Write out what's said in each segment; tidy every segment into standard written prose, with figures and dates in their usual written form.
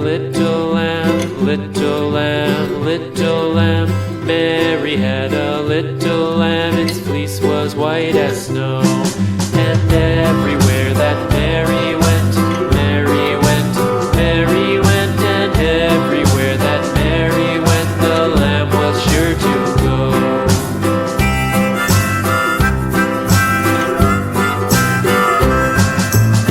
little lamb, little lamb, little lamb. Mary had a little lamb, its fleece was white as snow. And everywhere that Mary went, Mary went, Mary went. And everywhere that Mary went, the lamb was sure to go.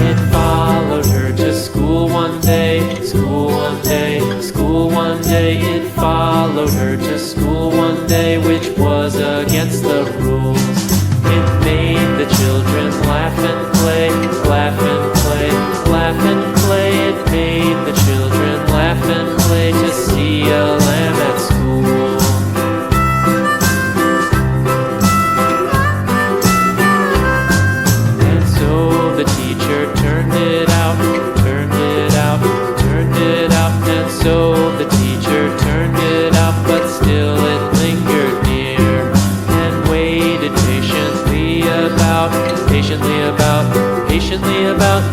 It followed her to school one day, school one day, school one day. It followed her to school one day, which was against the rules. It made the children laugh and play, laugh and play, laugh and play. It made the children laugh and play to see a lamb at school. And so the teacher turned it out, turned it out, turned it out. And so the teacher turned it out, but still it lingered near and waited patiently about, patiently about,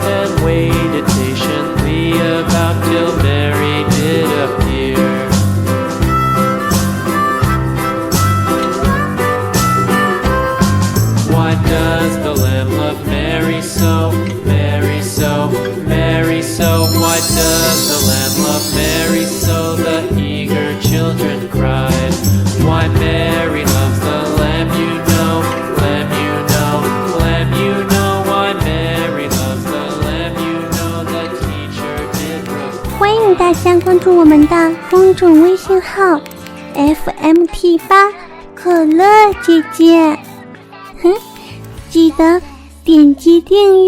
and waited patiently about till Mary did appear. Why does the lamb love Mary so, Mary so, Mary so? Why does the lamb love Mary so? The eager children cried. Why Mary loves the lamb, you know, lamb, you know, lamb, you know. Why Mary loves the lamb, you know. The teacher did reply. 欢迎大家关注我们的公众微信号 FMT8 可乐姐姐，记得点击订阅。